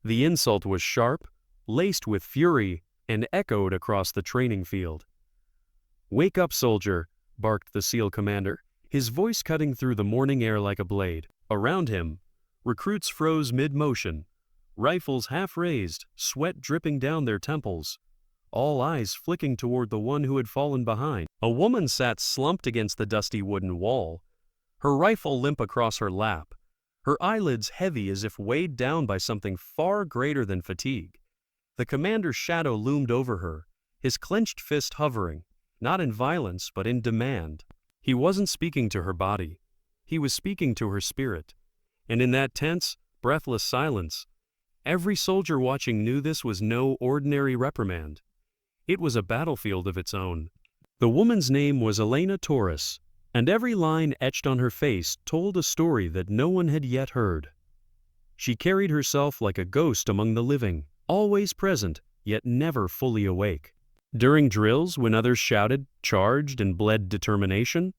The insult was sharp, laced with fury, and echoed across the training field. "Wake up, soldier," barked the SEAL commander, his voice cutting through the morning air like a blade. Around him, recruits froze mid-motion, rifles half raised, sweat dripping down their temples, all eyes flicking toward the one who had fallen behind. A woman sat slumped against the dusty wooden wall, her rifle limp across her lap, her eyelids heavy as if weighed down by something far greater than fatigue. The commander's shadow loomed over her, his clenched fist hovering, not in violence but in demand. He wasn't speaking to her body. He was speaking to her spirit. And in that tense, breathless silence, every soldier watching knew this was no ordinary reprimand. It was a battlefield of its own. The woman's name was Elena Torres, and every line etched on her face told a story that no one had yet heard. She carried herself like a ghost among the living, always present, yet never fully awake. During drills, when others shouted, charged, and bled determination,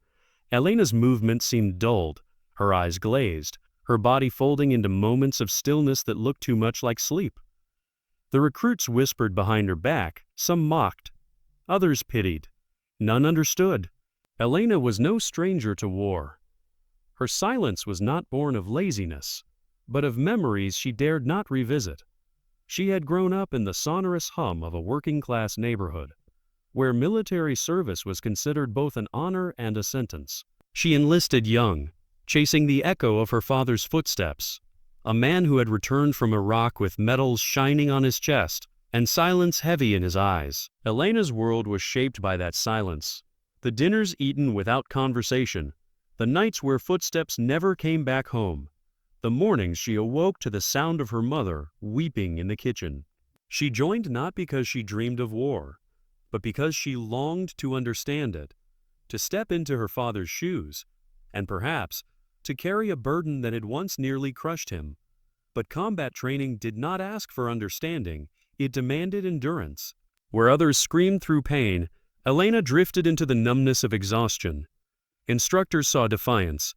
Elena's movement seemed dulled, her eyes glazed, her body folding into moments of stillness that looked too much like sleep. The recruits whispered behind her back, some mocked, others pitied. None understood. Elena was no stranger to war. Her silence was not born of laziness, but of memories she dared not revisit. She had grown up in the sonorous hum of a working-class neighborhood, where military service was considered both an honor and a sentence. She enlisted young, chasing the echo of her father's footsteps, a man who had returned from Iraq with medals shining on his chest and silence heavy in his eyes. Elena's world was shaped by that silence. The dinners eaten without conversation, the nights where footsteps never came back home, the mornings she awoke to the sound of her mother weeping in the kitchen. She joined not because she dreamed of war, but because she longed to understand it, to step into her father's shoes, and perhaps to carry a burden that had once nearly crushed him. But combat training did not ask for understanding, it demanded endurance. Where others screamed through pain, Elena drifted into the numbness of exhaustion. Instructors saw defiance,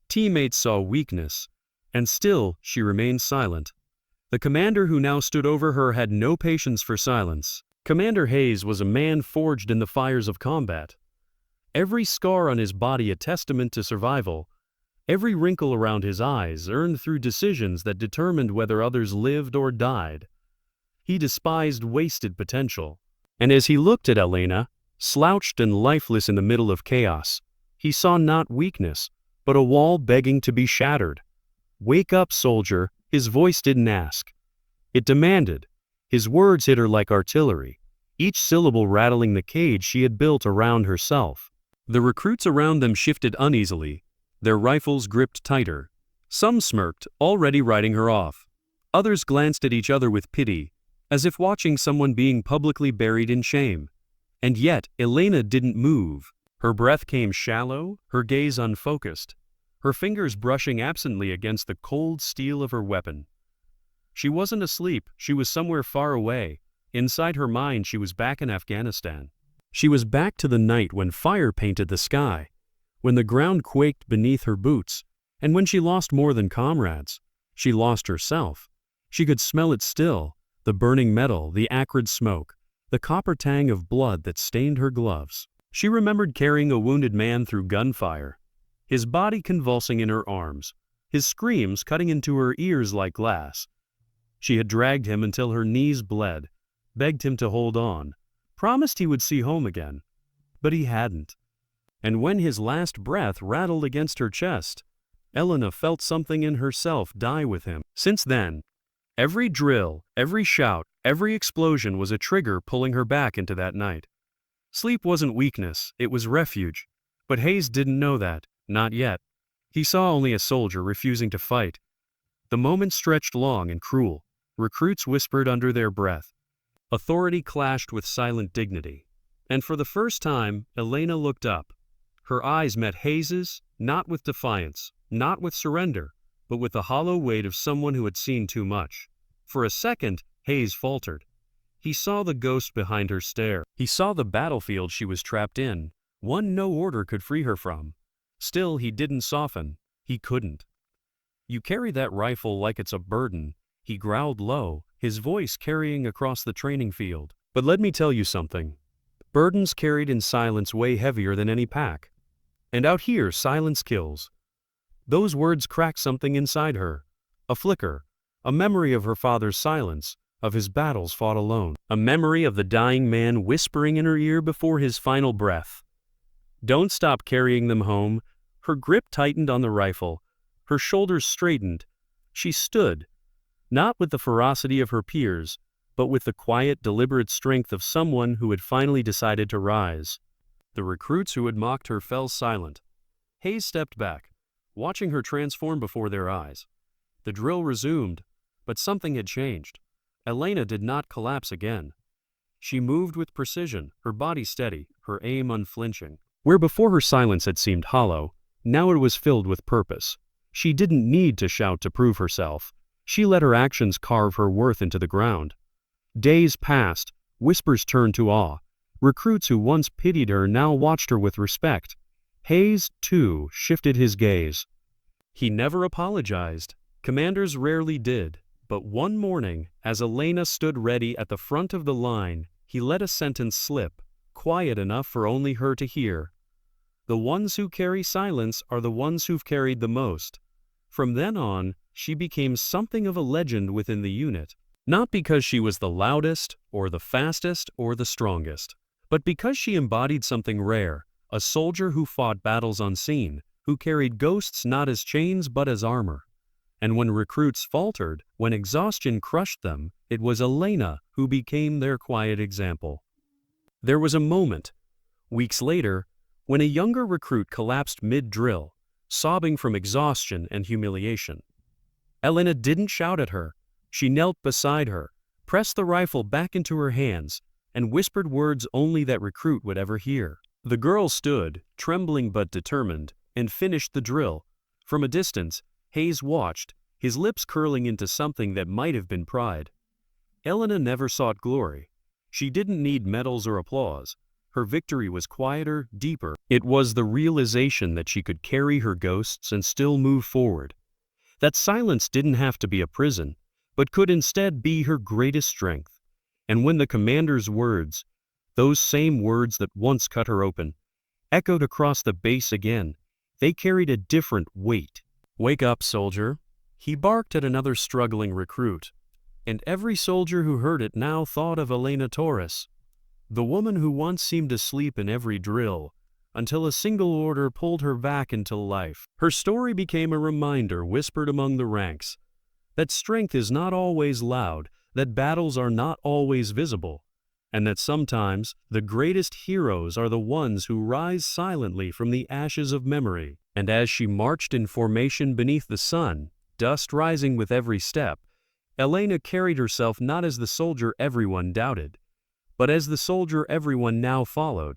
teammates saw weakness, and still she remained silent. The commander who now stood over her had no patience for silence. Commander Hayes was a man forged in the fires of combat. Every scar on his body a testament to survival, every wrinkle around his eyes earned through decisions that determined whether others lived or died. He despised wasted potential. And as he looked at Elena, slouched and lifeless in the middle of chaos, he saw not weakness, but a wall begging to be shattered. "Wake up, soldier," his voice didn't ask. It demanded. His words hit her like artillery, each syllable rattling the cage she had built around herself. The recruits around them shifted uneasily, their rifles gripped tighter. Some smirked, already writing her off. Others glanced at each other with pity, as if watching someone being publicly buried in shame. And yet, Elena didn't move. Her breath came shallow, her gaze unfocused, her fingers brushing absently against the cold steel of her weapon. She wasn't asleep, she was somewhere far away. Inside her mind, she was back in Afghanistan. She was back to the night when fire painted the sky, when the ground quaked beneath her boots, and when she lost more than comrades. She lost herself. She could smell it still, the burning metal, the acrid smoke, the copper tang of blood that stained her gloves. She remembered carrying a wounded man through gunfire, his body convulsing in her arms, his screams cutting into her ears like glass. She had dragged him until her knees bled, begged him to hold on, promised he would see home again. But he hadn't. And when his last breath rattled against her chest, Elena felt something in herself die with him. Since then, every drill, every shout, every explosion was a trigger pulling her back into that night. Sleep wasn't weakness, it was refuge. But Hayes didn't know that, not yet. He saw only a soldier refusing to fight. The moment stretched long and cruel. Recruits whispered under their breath. Authority clashed with silent dignity. And for the first time, Elena looked up. Her eyes met Hayes's, not with defiance, not with surrender, but with the hollow weight of someone who had seen too much. For a second, Hayes faltered. He saw the ghost behind her stare. He saw the battlefield she was trapped in, one no order could free her from. Still, he didn't soften. He couldn't. "You carry that rifle like it's a burden," He growled low, his voice carrying across the training field. "But let me tell you something. Burdens carried in silence weigh heavier than any pack. And out here, silence kills." Those words cracked something inside her. A flicker, a memory of her father's silence, of his battles fought alone. A memory of the dying man whispering in her ear before his final breath. "Don't stop carrying them home." Her grip tightened on the rifle. Her shoulders straightened. She stood, not with the ferocity of her peers, but with the quiet, deliberate strength of someone who had finally decided to rise. The recruits who had mocked her fell silent. Hayes stepped back, watching her transform before their eyes. The drill resumed, but something had changed. Elena did not collapse again. She moved with precision, her body steady, her aim unflinching. Where before her silence had seemed hollow, now it was filled with purpose. She didn't need to shout to prove herself. She let her actions carve her worth into the ground. Days passed, whispers turned to awe. Recruits who once pitied her now watched her with respect. Hayes, too, shifted his gaze. He never apologized. Commanders rarely did. But one morning, as Elena stood ready at the front of the line, he let a sentence slip, quiet enough for only her to hear. "The ones who carry silence are the ones who've carried the most." From then on, she became something of a legend within the unit. Not because she was the loudest, or the fastest, or the strongest, but because she embodied something rare, a soldier who fought battles unseen, who carried ghosts not as chains but as armor. And when recruits faltered, when exhaustion crushed them, it was Elena who became their quiet example. There was a moment, weeks later, when a younger recruit collapsed mid-drill, sobbing from exhaustion and humiliation. Elena didn't shout at her. She knelt beside her, pressed the rifle back into her hands, and whispered words only that recruit would ever hear. The girl stood, trembling but determined, and finished the drill. From a distance, Hayes watched, his lips curling into something that might have been pride. Elena never sought glory. She didn't need medals or applause. Her victory was quieter, deeper. It was the realization that she could carry her ghosts and still move forward. That silence didn't have to be a prison, but could instead be her greatest strength. And when the commander's words, those same words that once cut her open, echoed across the base again, they carried a different weight. "Wake up, soldier," he barked at another struggling recruit. And every soldier who heard it now thought of Elena Torres, the woman who once seemed to sleep in every drill, until a single order pulled her back into life. Her story became a reminder whispered among the ranks, that strength is not always loud, that battles are not always visible, and that sometimes the greatest heroes are the ones who rise silently from the ashes of memory. And as she marched in formation beneath the sun, dust rising with every step, Elena carried herself not as the soldier everyone doubted, but as the soldier everyone now followed.